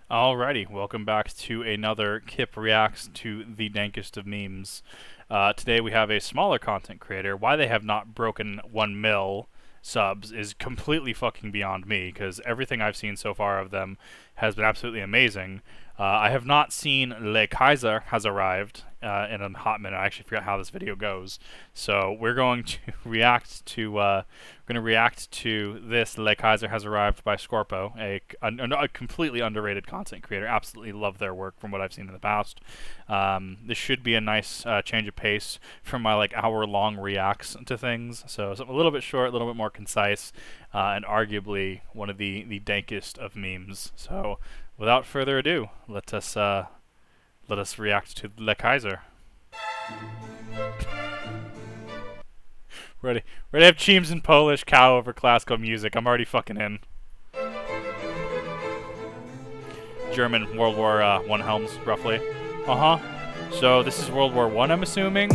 Alrighty, welcome back to another Kip Reacts to the Dankest of Memes. Today we have a smaller content creator. Why they have not broken 1 mil subs is completely fucking beyond me, because everything I've seen so far of them has been absolutely amazing. I have not seen KAISER has arrived in a hot minute. I actually forgot how this video goes. So we're going to react to this KAISER has arrived by Scorpo, a completely underrated content creator. Absolutely love their work from what I've seen in the past. This should be a nice change of pace from my hour-long reacts to things. So something a little bit short, a little bit more concise, and arguably one of the dankest of memes. So without further ado, let us react to KAISER. Ready to have Cheems in Polish, cow over classical music. I'm already fucking in. German World War I helms, roughly. So this is World War I, I'm assuming.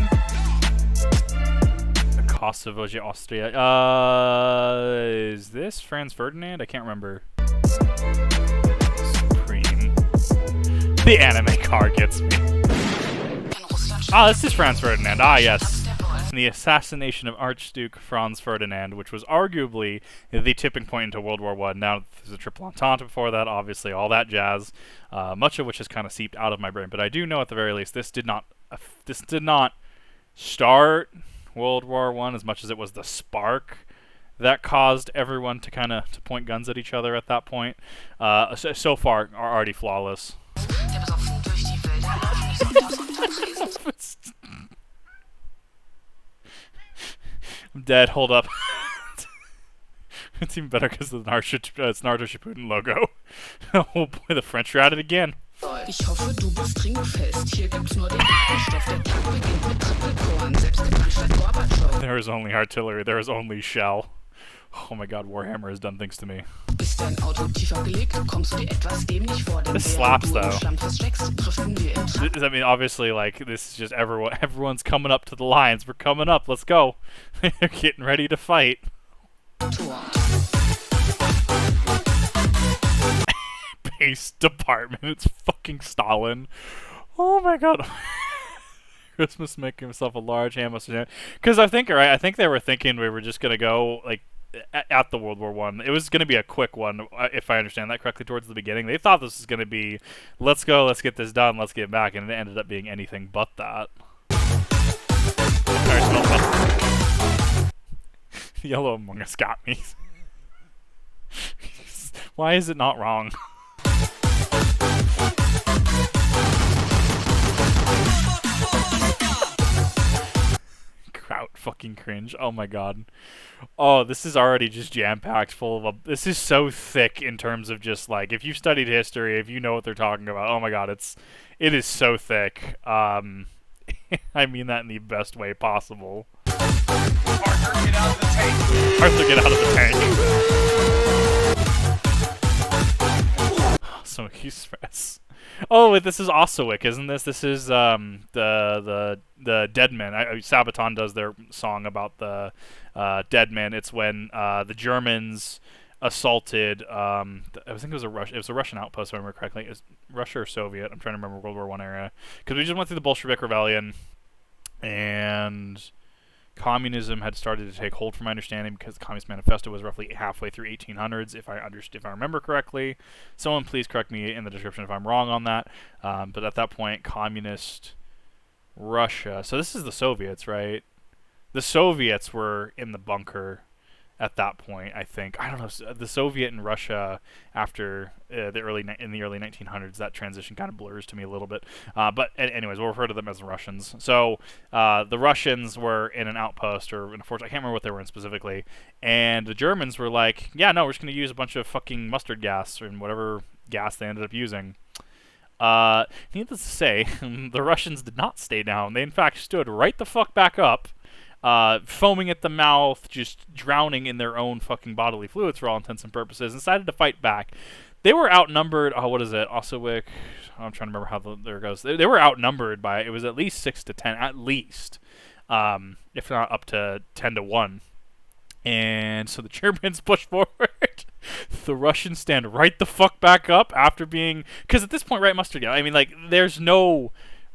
Kosovo, Austria. Is this Franz Ferdinand? I can't remember. Supreme. The anime car gets me. This is Franz Ferdinand. Yes. The assassination of Archduke Franz Ferdinand, which was arguably the tipping point into World War I. Now, there's a triple entente before that, obviously, all that jazz, much of which has kind of seeped out of my brain. But I do know, at the very least, this did not start World War I as much as it was the spark that caused everyone to kind of point guns at each other at that point. So far, are already flawless. I'm dead. Hold up. It's even better because of the Naruto Shippuden logo. Oh boy, the French are at it again. Ich hoffe, du bist ringfest. Hier gibt's nur den Stoff. Der Tag beginnt mit Trippelkorn. Selbst der Gorbatschow. There is only artillery. There is only shell. Oh my god, Warhammer has done things to me. This slaps, though. I mean, obviously, this is just everyone's coming up to the lines. We're coming up. Let's go. They're getting ready to fight. Base department. It's fucking Stalin. Oh my god. Christmas making himself a large ham. Because I think they were thinking we were just gonna go at the World War I. It was going to be a quick one, if I understand that correctly, towards the beginning. They thought this was going to be, let's go, let's get this done, let's get back, and it ended up being anything but that. Yellow Among Us got me. Why is it not wrong? Kraut fucking cringe. Oh my god. Oh, this is already just jam-packed full of this is so thick in terms of just if you've studied history, if you know what they're talking about. Oh my god, it is so thick. I mean that in the best way possible. Arthur, get out of the tank. Arthur, get out of the tank. So express. Oh, this is Oswick, isn't this? This is the Dead Men. Sabaton does their song about the Dead Men. It's when the Germans assaulted. I think it was a Russian outpost, if I remember correctly. It was Russia or Soviet. I'm trying to remember World War I era, because we just went through the Bolshevik Rebellion, and communism had started to take hold, from my understanding, because the Communist Manifesto was roughly halfway through 1800s, if I remember correctly. Someone please correct me in the description if I'm wrong on that. But at that point, communist Russia. So this is the Soviets, right? The Soviets were in the bunker at that point, I think. I don't know. The Soviet and Russia after in the early 1900s, that transition kind of blurs to me a little bit. But anyways, we'll refer to them as the Russians. So the Russians were in an outpost or in a fortress. I can't remember what they were in specifically. And the Germans were like, yeah, no, we're just going to use a bunch of fucking mustard gas or whatever gas they ended up using. Needless to say, the Russians did not stay down. They in fact stood right the fuck back up. Foaming at the mouth, just drowning in their own fucking bodily fluids for all intents and purposes, decided to fight back. They were outnumbered. Oh, what is it? Oswick. I'm trying to remember how there goes. They were outnumbered by, it was at least 6 to 10, at least, if not up to 10 to 1. And so the Germans pushed forward the Russians stand right the fuck back up after being, because at this point, right, Mustard, I mean, like, there's no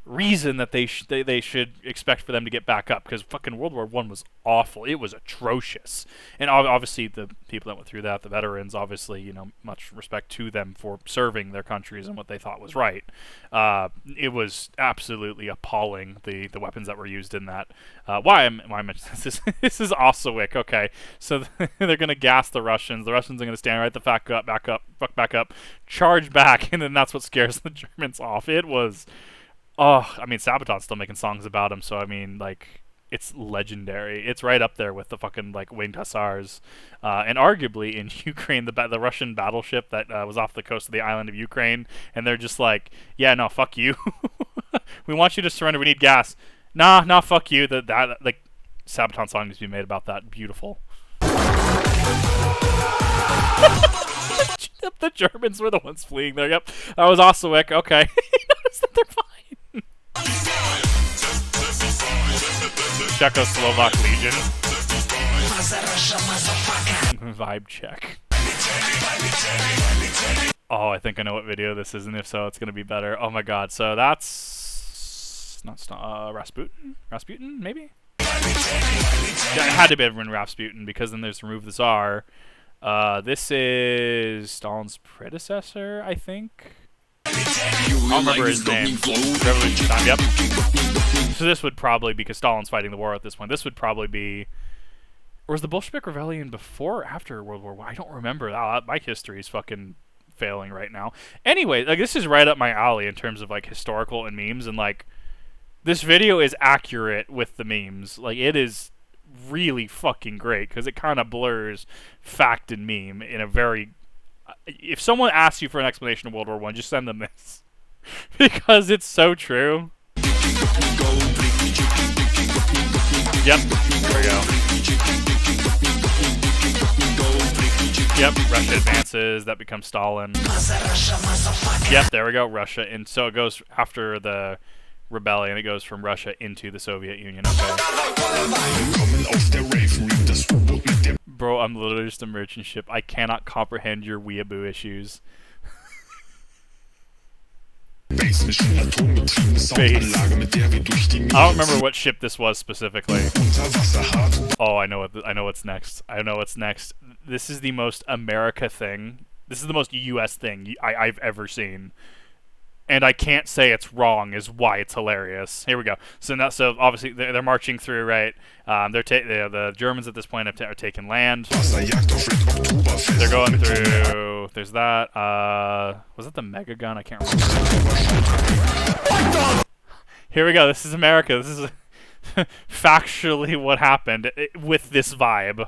reason that they should expect for them to get back up, because fucking World War I was awful. It was atrocious, and obviously the people that went through that, the veterans, obviously, you know, much respect to them for serving their countries and what they thought was right. It was absolutely appalling, the weapons that were used in that. Why am I mentioning this? This is Oswick. Okay, so they're gonna gas the Russians. The Russians are gonna stand right the fuck up, back up, charge back, and then that's what scares the Germans off. It was. Oh, I mean, Sabaton's still making songs about him, so I mean, like, it's legendary. It's right up there with the fucking, like, winged hussars. And arguably in Ukraine, the Russian battleship that was off the coast of the island of Ukraine, and they're just like, yeah, no, fuck you. We want you to surrender. We need gas. Nah, fuck you. That like, Sabaton song needs to be made about that. Beautiful. The Germans were the ones fleeing there. Yep, that was Oswick. Okay. Notice that they're fine. Czechoslovak Legion. Vibe check. Oh, I think I know what video this is, and if so, it's gonna be better. Oh my god, so that's not Rasputin? Rasputin, maybe? Yeah, it had to be everyone Rasputin, because then there's Remove the Tsar. This is Stalin's predecessor, I think. I don't remember his name. Revolution time, yep. So this would probably, because Stalin's fighting the war at this point, this would probably be... Or was the Bolshevik Rebellion before or after World War I? I don't remember. My history is fucking failing right now. Anyway, like, this is right up my alley in terms of, like, historical and memes, and, like, this video is accurate with the memes. Like, it is really fucking great, because it kind of blurs fact and meme in a very... If someone asks you for an explanation of World War I, just send them this. Because it's so true. Yep, there we go. Yep, Russia advances, that becomes Stalin. Yep, there we go, Russia. And so it goes after the rebellion, it goes from Russia into the Soviet Union, okay. Bro, I'm literally just a merchant ship. I cannot comprehend your weeaboo issues. Base. I don't remember what ship this was specifically. Oh, I know what's next. I know what's next. This is the most America thing. This is the most US thing I've ever seen. And I can't say it's wrong is why it's hilarious. Here we go. So obviously they're marching through, right? The Germans at this point are taking land. They're going through. There's that. Was it the mega gun? I can't remember. Here we go. This is America. This is factually what happened with this vibe.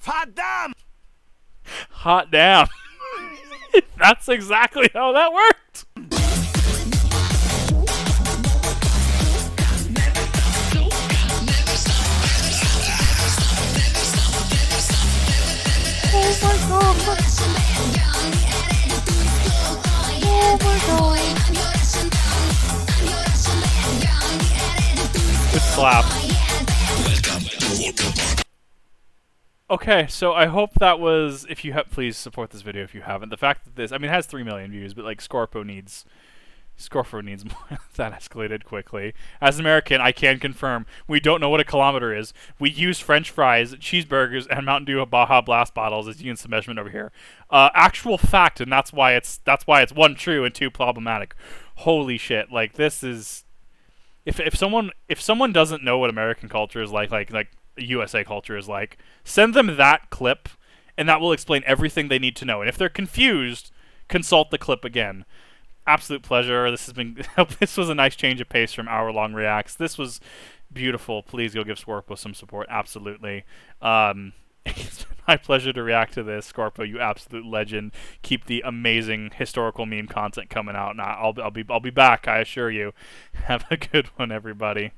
Hot damn! Hot damn. That's exactly how that worked. Oh my god. Oh my god. Good slap. Okay, so I hope that was, if you have, please support this video if you haven't. The fact that this, I mean, it has 3 million views, but like Scorpo needs more. That escalated quickly. As an American, I can confirm, we don't know what a kilometer is. We use French fries, cheeseburgers, and Mountain Dew Baja Blast bottles as units of measurement over here. Actual fact, and that's why it's 1, true, and 2, problematic. Holy shit! Like, this is, if someone doesn't know what American culture is like USA culture is like, send them that clip, and that will explain everything they need to know. And if they're confused, consult the clip again. Absolute pleasure. This was a nice change of pace from hour-long reacts. This was beautiful. Please go give Scorpo some support. Absolutely. It's been my pleasure to react to this, Scorpo. You absolute legend. Keep the amazing historical meme content coming out. And I'll be back. I assure you. Have a good one, everybody.